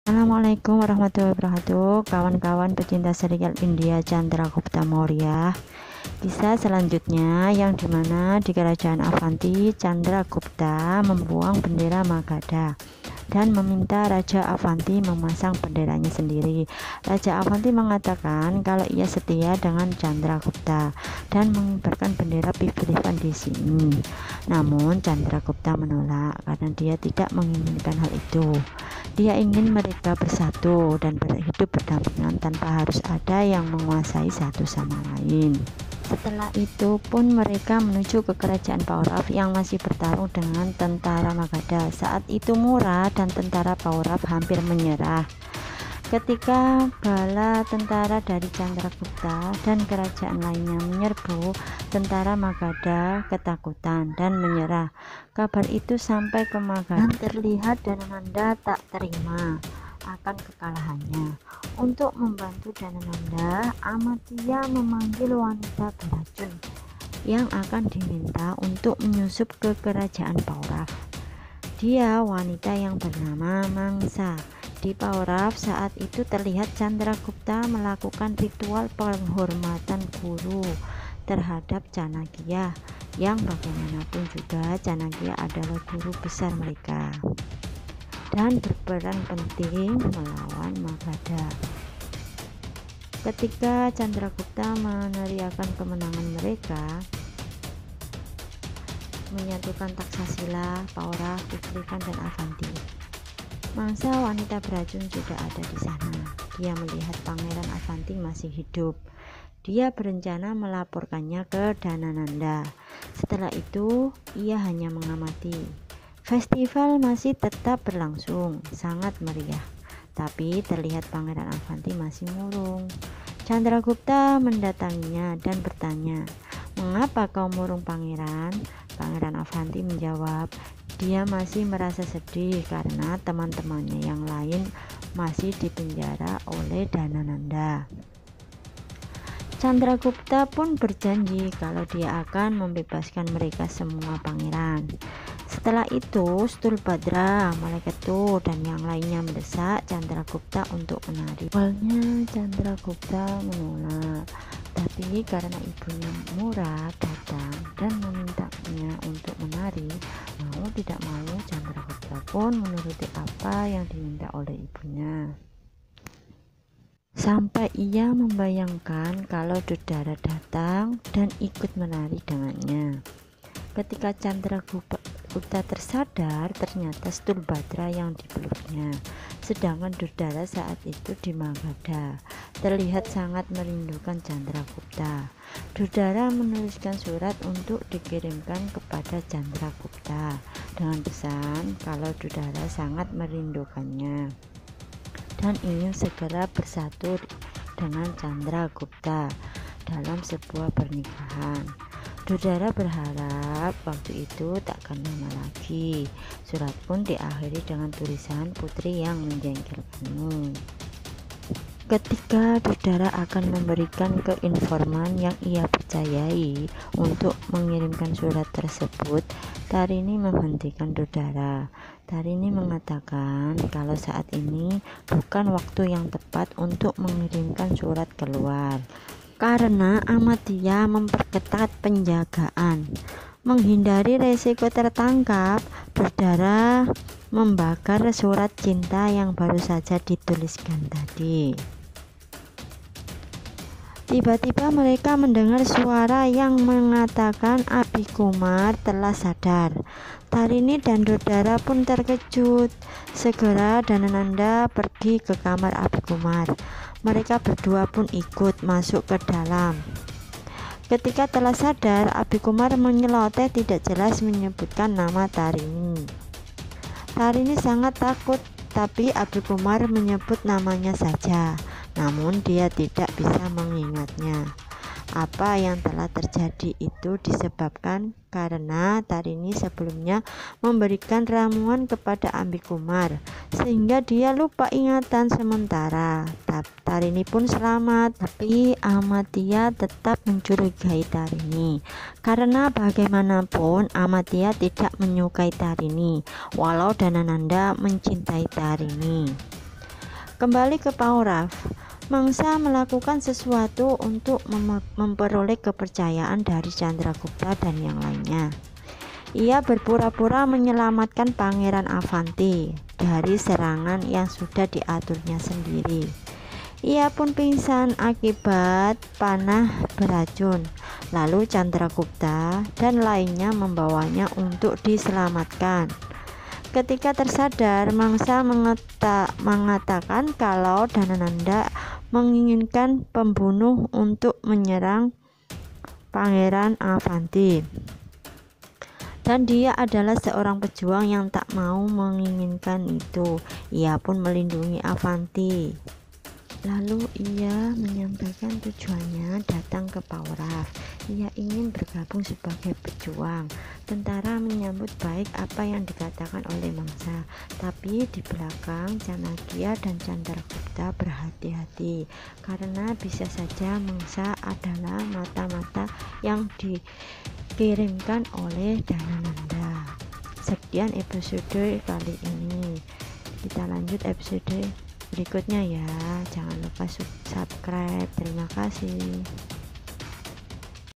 Assalamualaikum warahmatullahi wabarakatuh, kawan-kawan pecinta serial India Chandragupta Maurya. Kisah selanjutnya yang dimana di kerajaan Avanti, Chandragupta membuang bendera Magadha dan meminta Raja Avanti memasang benderanya sendiri. Raja Avanti mengatakan kalau ia setia dengan Chandragupta dan mengibarkan bendera pilihan di sini. Namun Chandragupta menolak karena dia tidak menginginkan hal itu. Dia ingin mereka bersatu dan hidup berdampingan tanpa harus ada yang menguasai satu sama lain. Setelah itu pun mereka menuju ke kerajaan Paurav yang masih bertarung dengan tentara Magadha. Saat itu Mura dan tentara Paurav hampir menyerah. Ketika bala tentara dari Chandragupta dan kerajaan lainnya menyerbu, tentara Magadha ketakutan dan menyerah. Kabar itu sampai ke Magadha dan terlihat Danananda tak terima akan kekalahannya. Untuk membantu Danananda, Amatya memanggil wanita beracun yang akan diminta untuk menyusup ke kerajaan Paurav. Dia wanita yang bernama Mangsa. Di Paurav saat itu terlihat Chandragupta melakukan ritual penghormatan guru terhadap Chanakya, yang bagaimanapun juga Chanakya adalah guru besar mereka dan berperan penting melawan Magadha. Ketika Chandragupta meneriakan kemenangan mereka, menyatukan Taksasila, Paurav, Kusrikan, dan Avanti. Mangsa wanita beracun sudah ada di sana. Dia melihat Pangeran Avanti masih hidup. Dia berencana melaporkannya ke Danananda. Setelah itu, ia hanya mengamati. Festival masih tetap berlangsung, sangat meriah. Tapi terlihat Pangeran Avanti masih murung. Chandragupta mendatanginya dan bertanya, "Mengapa kau murung, Pangeran?" Pangeran Avanti menjawab, dia masih merasa sedih karena teman-temannya yang lain masih dipenjara oleh Danananda. Chandragupta pun berjanji kalau dia akan membebaskan mereka semua pangeran. Setelah itu, Stulbhadra, Maleketu, dan yang lainnya mendesak Chandragupta untuk menari. Awalnya Chandragupta menolak, tapi karena ibunya Mura datang dan memintanya untuk menari, mau tidak mau Chandragupta pun menuruti apa yang diminta oleh ibunya. Sampai ia membayangkan kalau Dudara datang dan ikut menari dengannya. Ketika Chandragupta tersadar, ternyata Stulbhadra yang dipeluknya, sedangkan Dudara saat itu di Magadha. Terlihat sangat merindukan Chandragupta. Dudara menuliskan surat untuk dikirimkan kepada Chandragupta dengan pesan kalau Dudara sangat merindukannya dan ingin segera bersatu dengan Chandragupta dalam sebuah pernikahan. Dudara berharap waktu itu takkan lama lagi. Surat pun diakhiri dengan tulisan, "Putri yang menjengkelkanmu." Ketika Dudara akan memberikan ke informan yang ia percayai untuk mengirimkan surat tersebut, Tarini menghentikan Dudara. Tarini mengatakan kalau saat ini bukan waktu yang tepat untuk mengirimkan surat keluar karena Amatya memperketat penjagaan. Menghindari resiko tertangkap, Dudara membakar surat cinta yang baru saja dituliskan tadi. Tiba-tiba mereka mendengar suara yang mengatakan Abikumar telah sadar. Tarini dan Dudara pun terkejut. Segera Danananda pergi ke kamar Abikumar. Mereka berdua pun ikut masuk ke dalam. Ketika telah sadar, Abikumar menyeloteh tidak jelas menyebutkan nama Tarini. Tarini sangat takut, tapi Abikumar menyebut namanya saja. Namun dia tidak bisa mengingatnya. Apa yang telah terjadi itu disebabkan karena Tarini sebelumnya memberikan ramuan kepada Abikumar sehingga dia lupa ingatan sementara. Tarini pun selamat, tapi Amatya tetap mencurigai Tarini karena bagaimanapun Amatya tidak menyukai Tarini walau Danananda mencintai Tarini. Kembali ke Paurav, Mangsa melakukan sesuatu untuk memperoleh kepercayaan dari Chandragupta dan yang lainnya. Ia berpura-pura menyelamatkan Pangeran Avanti dari serangan yang sudah diaturnya sendiri. Ia pun pingsan akibat panah beracun. Lalu Chandragupta dan lainnya membawanya untuk diselamatkan. Ketika tersadar, Mangsa mengatakan kalau Dhanananda menginginkan pembunuh untuk menyerang Pangeran Avanti, dan dia adalah seorang pejuang yang tak mau menginginkan itu. Ia pun melindungi Avanti. Lalu ia menyampaikan tujuannya datang ke Paurav. Ia ingin bergabung sebagai pejuang. Tentara menyambut baik apa yang dikatakan oleh Mangsa, tapi di belakang Chanakya dan Chandragupta berhati-hati karena bisa saja Mangsa adalah mata-mata yang dikirimkan oleh Dhanananda. Sekian episode kali ini. Kita lanjut episode berikutnya ya. Jangan lupa subscribe. Terima kasih.